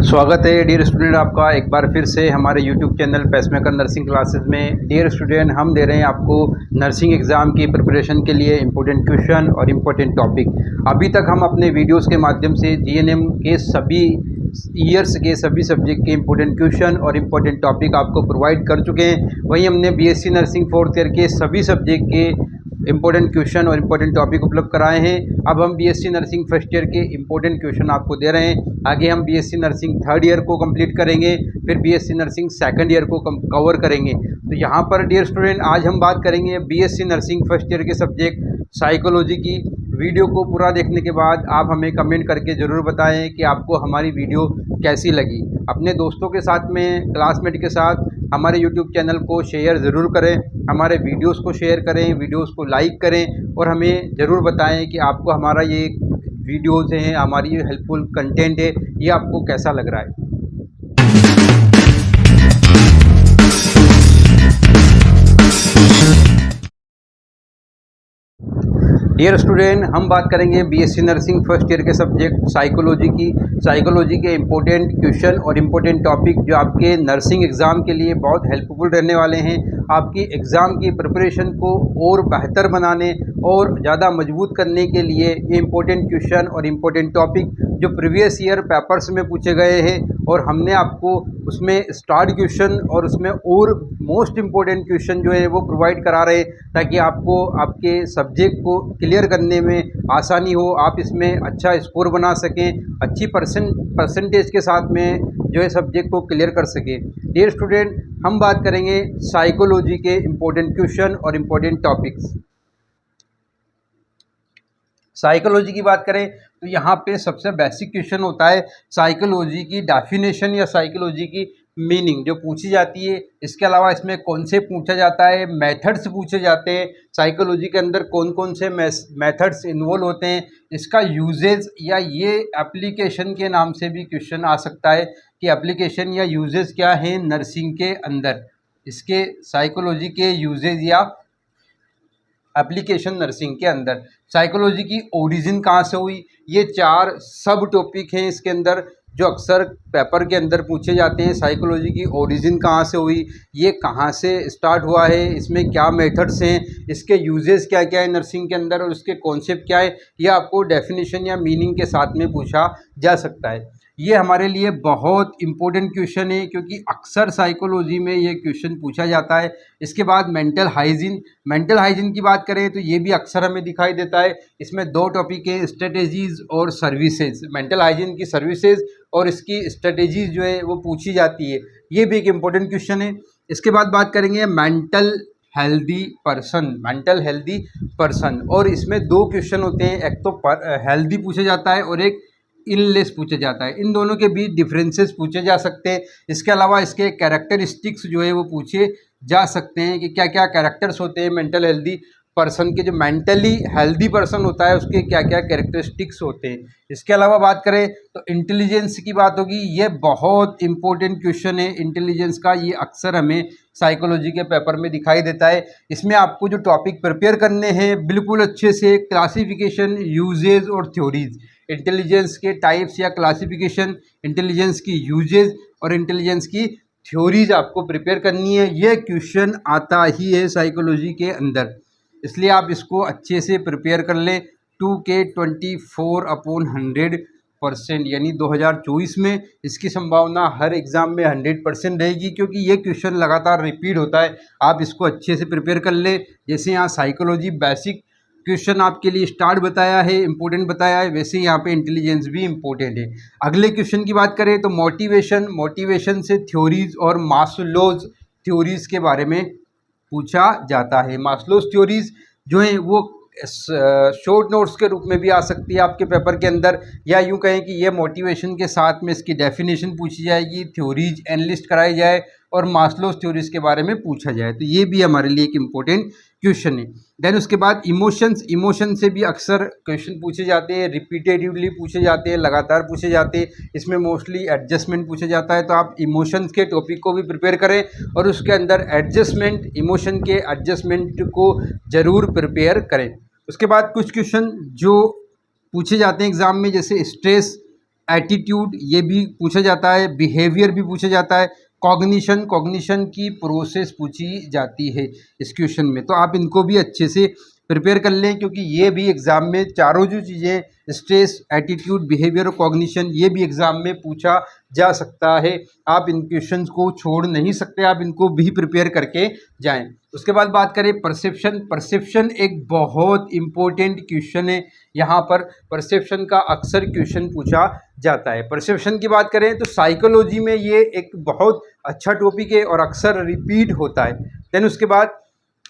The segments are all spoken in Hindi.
स्वागत है डियर स्टूडेंट आपका एक बार फिर से हमारे YouTube channel pacemaker nursing classes में। डियर स्टूडेंट, हम दे रहे हैं आपको नर्सिंग एग्ज़ाम की प्रिपरेशन के लिए इम्पोर्टेंट क्वेश्चन और इम्पोर्टेंट टॉपिक। अभी तक हम अपने वीडियोस के माध्यम से जीएनएम के सभी ईयर्स के सभी सब्जेक्ट के इम्पोर्टेंट क्वेश्चन और इम्पोर्टेंट टॉपिक आपको प्रोवाइड कर चुके हैं। वहीं हमने बीएससी नर्सिंग फोर्थ ईयर के सभी सब्जेक्ट के इंपॉर्टेंट क्वेश्चन और इम्पोर्टेंट टॉपिक उपलब्ध कराए हैं। अब हम बीएससी नर्सिंग फर्स्ट ईयर के इम्पोर्टेंट क्वेश्चन आपको दे रहे हैं। आगे हम बीएससी नर्सिंग थर्ड ईयर को कंप्लीट करेंगे, फिर बीएससी नर्सिंग सेकंड ईयर को कवर करेंगे। तो यहाँ पर डियर स्टूडेंट आज हम बात करेंगे बीएससी नर्सिंग फर्स्ट ईयर के सब्जेक्ट साइकोलॉजी की। वीडियो को पूरा देखने के बाद आप हमें कमेंट करके ज़रूर बताएं कि आपको हमारी वीडियो कैसी लगी। अपने दोस्तों के साथ में, क्लासमेट के साथ हमारे यूट्यूब चैनल को शेयर ज़रूर करें, हमारे वीडियोस को शेयर करें, वीडियोस को लाइक करें और हमें ज़रूर बताएं कि आपको हमारा ये वीडियोस हैं, हमारी ये हेल्पफुल कंटेंट है, ये आपको कैसा लग रहा है। डियर स्टूडेंट, हम बात करेंगे बीएससी नर्सिंग फर्स्ट ईयर के सब्जेक्ट साइकोलॉजी की। साइकोलॉजी के इम्पोर्टेंट क्वेश्चन और इम्पोर्टेंट टॉपिक जो आपके नर्सिंग एग्ज़ाम के लिए बहुत हेल्पफुल रहने वाले हैं। आपकी एग्ज़ाम की प्रिपरेशन को और बेहतर बनाने और ज़्यादा मजबूत करने के लिए ये इम्पोर्टेंट क्वेश्चन और इम्पोर्टेंट टॉपिक जो प्रीवियस ईयर पेपर्स में पूछे गए हैं और हमने आपको उसमें स्टार्ट क्वेश्चन और उसमें और मोस्ट इम्पोर्टेंट क्वेश्चन जो है वो प्रोवाइड करा रहे हैं, ताकि आपको आपके सब्जेक्ट को क्लियर करने में आसानी हो, आप इसमें अच्छा स्कोर बना सकें, अच्छी परसेंटेज के साथ में जो है सब्जेक्ट को क्लियर कर सकें। डियर स्टूडेंट, हम बात करेंगे साइकोलॉजी के इम्पोर्टेंट क्वेश्चन और इम्पोर्टेंट टॉपिक्स। साइकोलॉजी की बात करें तो यहाँ पे सबसे बेसिक क्वेश्चन होता है साइकोलॉजी की डेफिनेशन या साइकोलॉजी की मीनिंग जो पूछी जाती है। इसके अलावा इसमें कॉन्सेप्ट पूछा जाता है, मेथड्स पूछे जाते हैं, साइकोलॉजी के अंदर कौन कौन से मेथड्स इन्वॉल्व होते हैं, इसका यूजेज या ये एप्लीकेशन के नाम से भी क्वेश्चन आ सकता है कि एप्लीकेशन या यूजेज क्या है नर्सिंग के अंदर, इसके साइकोलॉजी के यूजेज या एप्लीकेशन नर्सिंग के अंदर। साइकोलॉजी की ओरिजिन कहाँ से हुई, ये चार सब टॉपिक हैं इसके अंदर जो अक्सर पेपर के अंदर पूछे जाते हैं। साइकोलॉजी की ओरिजिन कहाँ से हुई, ये कहाँ से स्टार्ट हुआ है, इसमें क्या मेथड्स हैं, इसके यूजेस क्या क्या है नर्सिंग के अंदर और उसके कॉन्सेप्ट क्या है, ये आपको डेफिनेशन या मीनिंग के साथ में पूछा जा सकता है। ये हमारे लिए बहुत इंपॉर्टेंट क्वेश्चन है क्योंकि अक्सर साइकोलॉजी में ये क्वेश्चन पूछा जाता है। इसके बाद मेंटल हाइजीन की बात करें तो ये भी अक्सर हमें दिखाई देता है। इसमें दो टॉपिक हैं, स्ट्रेटेजीज़ और सर्विसेज। मेंटल हाइजीन की सर्विसेज और इसकी स्ट्रेटेजीज़ जो है वो पूछी जाती है, ये भी एक इम्पोर्टेंट क्वेश्चन है। इसके बाद बात करेंगे मेंटल हेल्दी पर्सन और इसमें दो क्वेश्चन होते हैं, एक तो हेल्दी पूछा जाता है और एक इलनेस पूछा जाता है। इन दोनों के बीच डिफरेंसेस पूछे जा सकते हैं। इसके अलावा इसके कैरेक्टरिस्टिक्स जो है वो पूछे जा सकते हैं कि क्या क्या कैरेक्टर्स होते हैं मेंटल हेल्दी पर्सन के, जो मेंटली हेल्दी पर्सन होता है उसके क्या क्या कैरेक्टरिस्टिक्स होते हैं। इसके अलावा बात करें तो इंटेलिजेंस की बात होगी, ये बहुत इंपॉर्टेंट क्वेश्चन है इंटेलिजेंस का, ये अक्सर हमें साइकोलॉजी के पेपर में दिखाई देता है। इसमें आपको जो टॉपिक प्रिपेयर करने हैं बिल्कुल अच्छे से क्लासिफिकेशन, यूजेज और थ्योरीज, इंटेलिजेंस के टाइप्स या क्लासिफिकेशन, इंटेलिजेंस की यूजेज और इंटेलिजेंस की थ्योरीज आपको प्रिपेयर करनी है। ये क्वेश्चन आता ही है साइकोलॉजी के अंदर, इसलिए आप इसको अच्छे से प्रिपेयर कर लें। 2K 24/100% यानी 2024 में इसकी संभावना हर एग्ज़ाम में 100% रहेगी क्योंकि ये क्वेश्चन लगातार रिपीट होता है। आप इसको अच्छे से प्रिपेयर कर लें। जैसे यहाँ साइकोलॉजी बेसिक क्वेश्चन आपके लिए स्टार्ट बताया है, इंपॉर्टेंट बताया है, वैसे यहाँ पे इंटेलिजेंस भी इंपॉर्टेंट है। अगले क्वेश्चन की बात करें तो मोटिवेशन से थ्योरीज और मास्लोज थ्योरीज के बारे में पूछा जाता है। मास्लोज थ्योरीज जो है वो शॉर्ट नोट्स के रूप में भी आ सकती है आपके पेपर के अंदर, या यूँ कहें कि ये मोटिवेशन के साथ में इसकी डेफिनेशन पूछी जाएगी, थ्योरीज एनालिस्ट कराई जाए और मास्लोज थ्योरीज के बारे में पूछा जाए, तो ये भी हमारे लिए एक इम्पोर्टेंट क्वेश्चन है। देन उसके बाद इमोशन से भी अक्सर क्वेश्चन पूछे जाते हैं, रिपीटेटिवली पूछे जाते हैं, लगातार पूछे जाते हैं। इसमें मोस्टली एडजस्टमेंट पूछा जाता है, तो आप इमोशंस के टॉपिक को भी प्रिपेयर करें और उसके अंदर इमोशन के एडजस्टमेंट को ज़रूर प्रिपेयर करें। उसके बाद कुछ क्वेश्चन जो पूछे जाते हैं एग्ज़ाम में, जैसे स्ट्रेस एटीट्यूड ये भी पूछा जाता है, बिहेवियर भी पूछा जाता है, कॉग्निशन की प्रोसेस पूछी जाती है इस क्वेश्चन में। तो आप इनको भी अच्छे से प्रिपेयर कर लें, क्योंकि ये भी एग्ज़ाम में चारों जो चीज़ें स्ट्रेस, एटीट्यूड, बिहेवियर और कॉग्निशन ये भी एग्ज़ाम में पूछा जा सकता है। आप इन क्वेश्चंस को छोड़ नहीं सकते, आप इनको भी प्रिपेयर करके जाएं। उसके बाद बात करें परसेप्शन एक बहुत इम्पोर्टेंट क्वेश्चन है। यहाँ पर परसेप्शन का अक्सर क्वेश्चन पूछा जाता है। परसेप्शन की बात करें तो साइकोलॉजी में ये एक बहुत अच्छा टॉपिक है और अक्सर रिपीट होता है। देन उसके बाद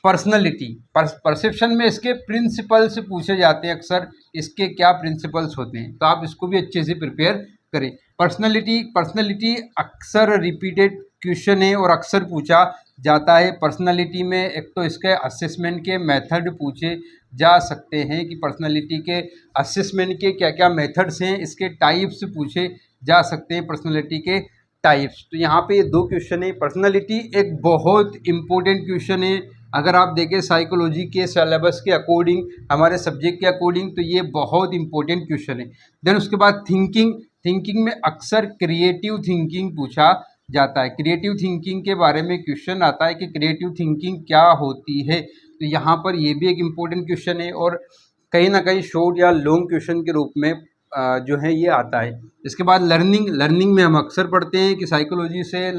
पर्सनैलिटी, परसेप्शन में इसके प्रिंसिपल्स पूछे जाते हैं अक्सर, इसके क्या प्रिंसिपल्स होते हैं, तो आप इसको भी अच्छे से प्रिपेयर करें। पर्सनैलिटी अक्सर रिपीटेड क्वेश्चन है और अक्सर पूछा जाता है। पर्सनैलिटी में एक तो इसके असेसमेंट के मेथड पूछे जा सकते हैं कि पर्सनैलिटी के असेसमेंट के क्या क्या मेथड्स हैं, इसके टाइप्स पूछे जा सकते हैं, पर्सनैलिटी के टाइप्स। तो यहाँ पे ये दो क्वेश्चन है। पर्सनैलिटी एक बहुत इम्पोर्टेंट क्वेश्चन है, अगर आप देखें साइकोलॉजी के सिलेबस के अकॉर्डिंग, हमारे सब्जेक्ट के अकॉर्डिंग, तो ये बहुत इंपॉर्टेंट क्वेश्चन है। देन उसके बाद थिंकिंग में अक्सर क्रिएटिव थिंकिंग पूछा जाता है। क्रिएटिव थिंकिंग के बारे में क्वेश्चन आता है कि क्रिएटिव थिंकिंग क्या होती है, तो यहाँ पर ये भी एक इम्पोर्टेंट क्वेश्चन है और कहीं ना कहीं शॉर्ट या लॉन्ग क्वेश्चन के रूप में जो है ये आता है। इसके बाद लर्निंग में हम अक्सर पढ़ते हैं कि साइकोलॉजी से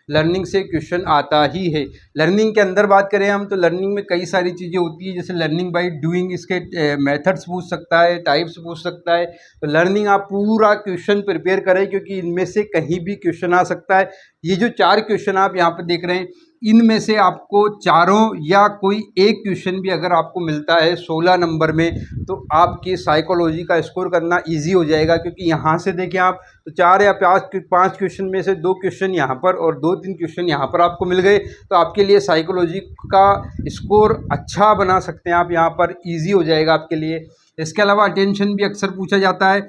लर्निंग से क्वेश्चन आता ही है। लर्निंग के अंदर बात करें हम, तो लर्निंग में कई सारी चीज़ें होती है, जैसे लर्निंग बाय डूइंग, इसके मेथड्स पूछ सकता है, टाइप्स पूछ सकता है। तो लर्निंग आप पूरा क्वेश्चन प्रिपेयर करें, क्योंकि इनमें से कहीं भी क्वेश्चन आ सकता है। ये जो 4 क्वेश्चन आप यहाँ पर देख रहे हैं, इनमें से आपको चारों या कोई एक क्वेश्चन भी अगर आपको मिलता है 16 नंबर में, तो आपकी साइकोलॉजी का स्कोर करना इजी हो जाएगा। क्योंकि यहाँ से देखें आप, तो 4 या 5 क्वेश्चन में से 2 क्वेश्चन यहाँ पर और 2-3 क्वेश्चन यहाँ पर आपको मिल गए, तो आपके लिए साइकोलॉजी का स्कोर अच्छा बना सकते हैं आप, यहाँ पर ईजी हो जाएगा आपके लिए। इसके अलावा अटेंशन भी अक्सर पूछा जाता है।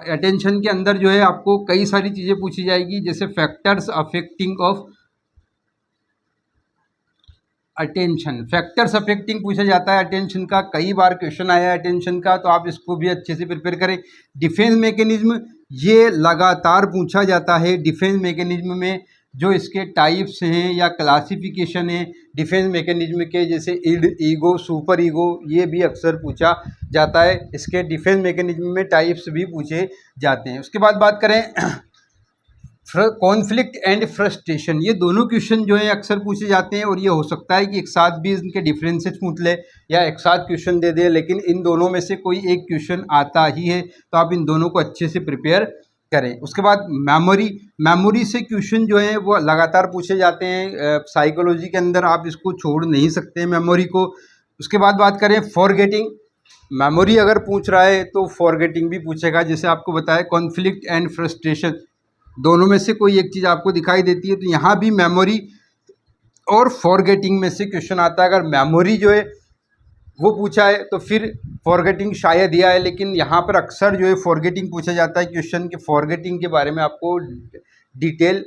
अटेंशन के अंदर जो है आपको कई सारी चीज़ें पूछी जाएगी, जैसे फैक्टर्स अफेक्टिंग पूछा जाता है अटेंशन का। कई बार क्वेश्चन आया है अटेंशन का, तो आप इसको भी अच्छे से प्रिपेयर करें। डिफेंस मैकेनिज्म ये लगातार पूछा जाता है। डिफेंस मैकेनिज्म में जो इसके टाइप्स हैं या क्लासिफिकेशन है डिफेंस मैकेनिज्म के, जैसे इड, ईगो, सुपर ईगो, ये भी अक्सर पूछा जाता है। इसके डिफेंस मैकेनिज्म में टाइप्स भी पूछे जाते हैं। उसके बाद बात करें कॉन्फ्लिक्ट एंड फ्रस्ट्रेशन, ये दोनों क्वेश्चन जो है अक्सर पूछे जाते हैं और ये हो सकता है कि एक साथ भी इनके डिफरेंसेस पूछ ले या एक साथ क्वेश्चन दे दे, लेकिन इन दोनों में से कोई एक क्वेश्चन आता ही है, तो आप इन दोनों को अच्छे से प्रिपेयर करें। उसके बाद मेमोरी से क्वेश्चन जो है वो लगातार पूछे जाते हैं साइकोलॉजी के अंदर, आप इसको छोड़ नहीं सकते मेमोरी को। उसके बाद बात करें फॉरगेटिंग, मेमोरी अगर पूछ रहा है तो फॉरगेटिंग भी पूछेगा। जैसे आपको बताया कॉन्फ्लिक्ट एंड फ्रस्ट्रेशन, दोनों में से कोई एक चीज़ आपको दिखाई देती है, तो यहाँ भी मेमोरी और फॉरगेटिंग में से क्वेश्चन आता है। अगर मेमोरी जो है वो पूछा है तो फिर फॉरगेटिंग शायद दिया है, लेकिन यहाँ पर अक्सर जो है फॉरगेटिंग पूछा जाता है क्वेश्चन के। फॉरगेटिंग के बारे में आपको डिटेल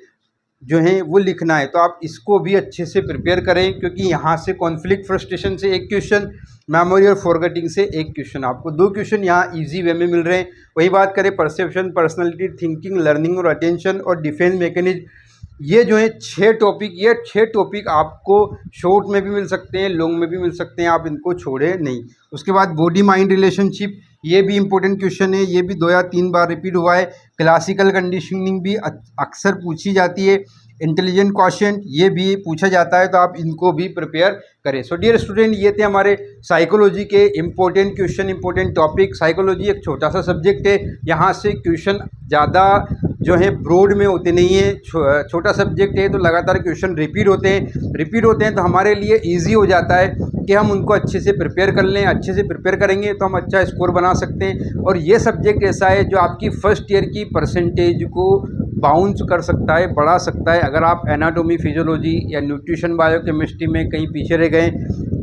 जो है वो लिखना है, तो आप इसको भी अच्छे से प्रिपेयर करें, क्योंकि यहाँ से कॉन्फ्लिक्ट फ्रस्ट्रेशन से एक क्वेश्चन, मेमोरी और फॉरगेटिंग से एक क्वेश्चन, आपको 2 क्वेश्चन यहाँ इजी वे में मिल रहे हैं। वही बात करें परसेप्शन, पर्सनैलिटी, थिंकिंग, लर्निंग और अटेंशन और डिफेंस मैकेनिज्म, ये जो है 6 टॉपिक आपको शॉर्ट में भी मिल सकते हैं, लॉन्ग में भी मिल सकते हैं, आप इनको छोड़े नहीं। उसके बाद बॉडी माइंड रिलेशनशिप, ये भी इंपॉर्टेंट क्वेश्चन है, ये भी 2 या 3 बार रिपीट हुआ है। क्लासिकल कंडीशनिंग भी अक्सर पूछी जाती है। इंटेलिजेंट क्वेश्चन ये भी पूछा जाता है, तो आप इनको भी प्रिपेयर करें। सो डियर स्टूडेंट, ये थे हमारे साइकोलॉजी के important question, important topic. Psychology एक छोटा सा सब्जेक्ट है, यहाँ से क्वेश्चन ज़्यादा जो है ब्रॉड में होते नहीं है। छोटा सब्जेक्ट है तो लगातार क्वेश्चन रिपीट होते हैं, तो हमारे लिए ईजी हो जाता है कि हम उनको अच्छे से प्रिपेयर कर लें। अच्छे से प्रिपेयर करेंगे तो हम अच्छा स्कोर बना सकते हैं। और ये सब्जेक्ट ऐसा है जो आपकी फर्स्ट ईयर की परसेंटेज को बाउंस कर सकता है, बढ़ा सकता है। अगर आप एनाटॉमी, फिजियोलॉजी या न्यूट्रिशन, बायोकेमिस्ट्री में कहीं पीछे रह गए,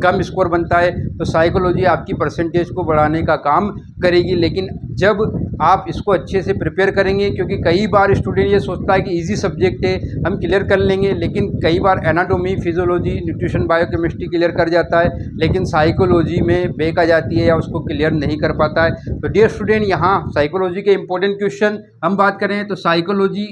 कम स्कोर बनता है, तो साइकोलॉजी आपकी परसेंटेज को बढ़ाने का काम करेगी। लेकिन जब आप इसको अच्छे से प्रिपेयर करेंगे, क्योंकि कई बार स्टूडेंट ये सोचता है कि इजी सब्जेक्ट है हम क्लियर कर लेंगे, लेकिन कई बार anatomy, physiology, nutrition, biochemistry clear कर जाता है, लेकिन साइकोलॉजी में बैक आ जाती है या उसको क्लियर नहीं कर पाता है। तो डियर स्टूडेंट, यहाँ साइकोलॉजी के इंपॉर्टेंट क्वेश्चन हम बात करें तो साइकोलॉजी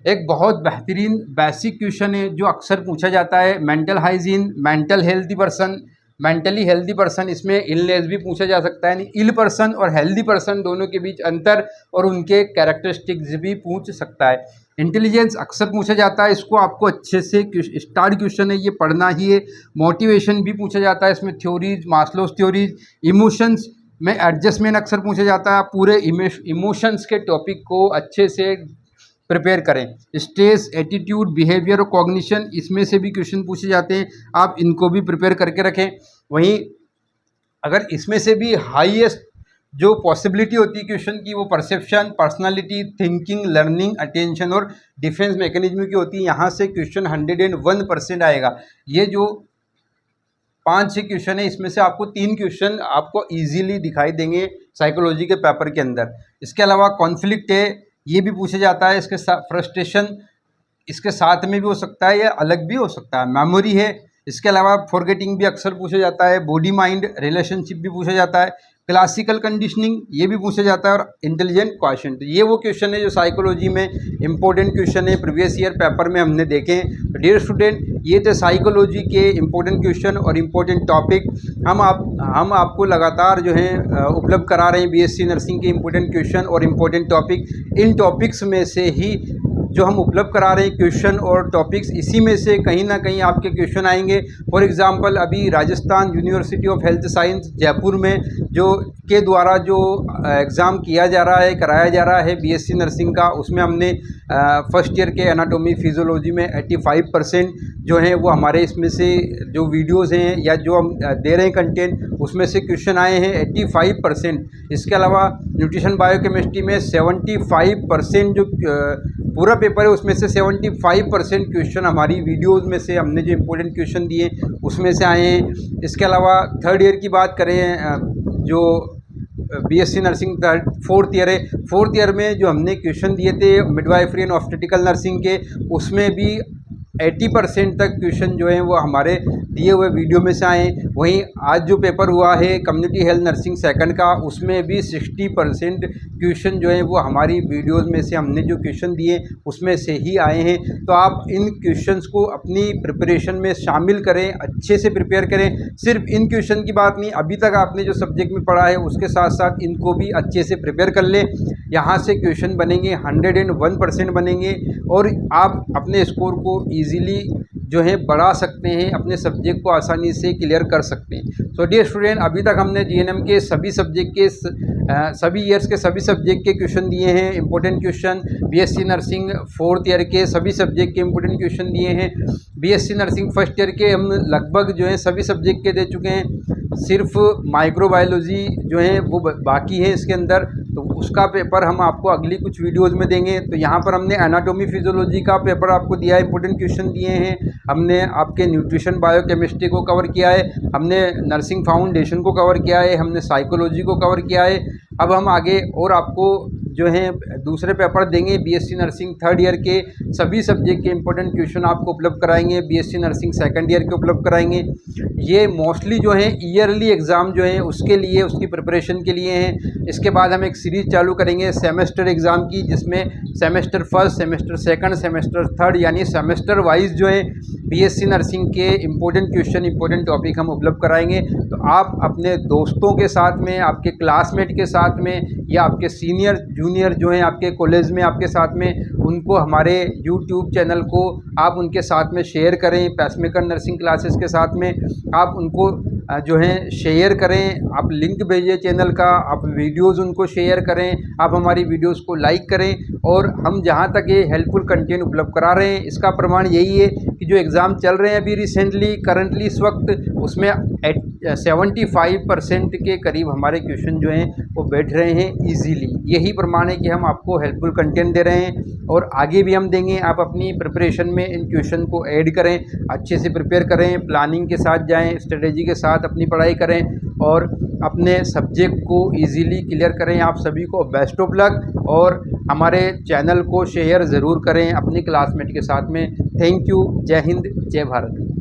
एक बहुत बेहतरीन बेसिक क्वेश्चन है जो अक्सर पूछा जाता है। Mental hygiene, mental healthy person, mentally healthy person, इसमें इलनेस भी पूछा जा सकता है, यानी इल पर्सन और हेल्दी पर्सन दोनों के बीच अंतर और उनके कैरेक्टरिस्टिक्स भी पूछ सकता है। इंटेलिजेंस अक्सर पूछा जाता है, इसको आपको अच्छे से स्टार्ट क्वेश्चन है, ये पढ़ना ही है। मोटिवेशन भी पूछा जाता है, इसमें थ्योरीज, मास्लोस थ्योरीज। इमोशंस में एडजस्टमेंट अक्सर पूछा जाता है, आप पूरे इमोशंस के टॉपिक को अच्छे से प्रिपेयर करें। स्ट्रेस, एटीट्यूड, बिहेवियर और कॉग्निशन, इसमें से भी क्वेश्चन पूछे जाते हैं, आप इनको भी प्रिपेयर करके रखें। वहीं अगर इसमें से भी हाईएस्ट जो पॉसिबिलिटी होती है क्वेश्चन की, वो perception, personality, thinking, learning, attention और डिफेंस मैकेनिज्म की होती है। यहाँ से क्वेश्चन 101% आएगा। ये जो 5-6 क्वेश्चन है, इसमें से आपको 3 क्वेश्चन आपको ईजिली दिखाई देंगे साइकोलॉजी के पेपर के अंदर। इसके अलावा कॉन्फ्लिक्ट है, ये भी पूछा जाता है। इसके साथ फ्रस्ट्रेशन, इसके साथ में भी हो सकता है या अलग भी हो सकता है। मेमोरी है, इसके अलावा फॉरगेटिंग भी अक्सर पूछा जाता है। बॉडी माइंड रिलेशनशिप भी पूछा जाता है। क्लासिकल कंडीशनिंग ये भी पूछा जाता है, और इंटेलिजेंट क्वेश्चन। तो ये वो क्वेश्चन है जो साइकोलॉजी में इंपॉर्टेंट क्वेश्चन है, प्रीवियस ईयर पेपर में हमने देखे हैं। तो डियर स्टूडेंट, ये थे साइकोलॉजी के इंपॉर्टेंट क्वेश्चन और इम्पोर्टेंट टॉपिक। हम आपको लगातार जो है उपलब्ध करा रहे हैं बीएससी नर्सिंग के इंपॉर्टेंट क्वेश्चन और इम्पोर्टेंट टॉपिक। इन टॉपिक्स में से ही जो हम उपलब्ध करा रहे हैं क्वेश्चन और टॉपिक्स, इसी में से कहीं ना कहीं आपके क्वेश्चन आएंगे। फॉर एग्जांपल, अभी Rajasthan university of health science Jaipur में जो के द्वारा जो एग्ज़ाम किया जा रहा है, कराया जा रहा है बीएससी नर्सिंग का, उसमें हमने फर्स्ट ईयर के एनाटॉमी फिजियोलॉजी में 85% जो है वो हमारे इसमें से जो वीडियोस हैं या जो हम दे रहे हैं कंटेंट, उसमें से क्वेश्चन आए हैं 85%। इसके अलावा न्यूट्रिशन बायोकेमिस्ट्री में 75% जो पूरा पेपर है, उसमें से 75% क्वेश्चन हमारी वीडियोस में से हमने जो इम्पोर्टेंट क्वेश्चन दिए उसमें से आए हैं। इसके अलावा थर्ड ईयर की बात करें, जो बीएससी नर्सिंग फोर्थ ईयर है, फोर्थ ईयर में जो हमने क्वेश्चन दिए थे मिडवाइफरी एंड ऑब्स्टेट्रिकल नर्सिंग के, उसमें भी 80% तक क्वेश्चन जो हैं वो हमारे दिए हुए वीडियो में से आए। वहीं आज जो पेपर हुआ है कम्युनिटी हेल्थ नर्सिंग सेकंड का, उसमें भी 60% क्वेश्चन जो हैं वो हमारी वीडियोस में से हमने जो क्वेश्चन दिए उसमें से ही आए हैं। तो आप इन क्वेश्चंस को अपनी प्रिपरेशन में शामिल करें, अच्छे से प्रिपेयर करें। सिर्फ इन क्वेश्चन की बात नहीं, अभी तक आपने जो सब्जेक्ट में पढ़ा है उसके साथ साथ इनको भी अच्छे से प्रिपेयर कर लें। यहाँ से क्वेश्चन बनेंगे 101% बनेंगे और आप अपने स्कोर को ईजिली जो है बढ़ा सकते हैं, अपने सब्जेक्ट को आसानी से क्लियर कर सकते हैं। सो डियर स्टूडेंट, अभी तक हमने जीएनएम के सभी सब्जेक्ट के सभी ईयर्स के सभी सब्जेक्ट के क्वेश्चन दिए हैं, important question. BSc nursing fourth year के सभी सब्जेक्ट के इंपॉर्टेंट क्वेश्चन दिए हैं। बीएससी नर्सिंग फर्स्ट ईयर के हम लगभग जो है सभी सब्जेक्ट के दे चुके हैं। सिर्फ माइक्रोबायोलॉजी जो है वो बाकी है इसके अंदर, तो उसका पेपर हम आपको अगली कुछ वीडियोस में देंगे। तो यहाँ पर हमने एनाटॉमी फिजियोलॉजी का पेपर आपको दिया है, इंपॉर्टेंट क्वेश्चन दिए हैं। हमने आपके न्यूट्रिशन बायोकेमिस्ट्री को कवर किया है, हमने नर्सिंग फाउंडेशन को कवर किया है, हमने साइकोलॉजी को कवर किया है। अब हम आगे और आपको जो है दूसरे पेपर देंगे बीएससी नर्सिंग थर्ड ईयर के सभी सब्जेक्ट के इंपॉर्टेंट क्वेश्चन आपको उपलब्ध कराएंगे, बीएससी नर्सिंग सेकंड ईयर के उपलब्ध कराएंगे। ये मोस्टली जो है ईयरली एग्ज़ाम जो है उसके लिए, उसकी प्रिपरेशन के लिए हैं। इसके बाद हम एक सीरीज़ चालू करेंगे सेमेस्टर एग्ज़ाम की, जिसमें semester first, semester second, semester third, यानी सेमेस्टर वाइज जो है बीएससी नर्सिंग के इंपॉर्टेंट क्वेश्चन, इंपॉर्टेंट टॉपिक हम उपलब्ध कराएंगे। तो आप अपने दोस्तों के साथ में, आपके क्लासमेट के साथ में या आपके सीनियर जूनियर जो हैं आपके कॉलेज में आपके साथ में, उनको हमारे यूट्यूब चैनल को आप उनके साथ में शेयर करें। पेसमेकर नर्सिंग क्लासेस के साथ में आप उनको जो है शेयर करें, आप लिंक भेजिए चैनल का, आप वीडियोस उनको शेयर करें, आप हमारी वीडियोस को लाइक करें। और हम जहां तक ये हेल्पफुल कंटेंट उपलब्ध करा रहे हैं, इसका प्रमाण यही है कि जो एग्ज़ाम चल रहे हैं अभी रिसेंटली करंटली इस वक्त, उसमें 75% के करीब हमारे क्वेश्चन जो हैं वो बैठ रहे हैं ईजीली। यही प्रमाण है कि हम आपको हेल्पफुल कंटेंट दे रहे हैं और आगे भी हम देंगे। आप अपनी प्रिपरेशन में इन क्वेश्चन को ऐड करें, अच्छे से प्रिपेयर करें, प्लानिंग के साथ जाएं, स्ट्रेटेजी के साथ अपनी पढ़ाई करें और अपने सब्जेक्ट को इजीली क्लियर करें। आप सभी को बेस्ट ऑफ लक और हमारे चैनल को शेयर ज़रूर करें अपनी क्लासमेट के साथ में। Thank you. जय हिंद, जय भारत।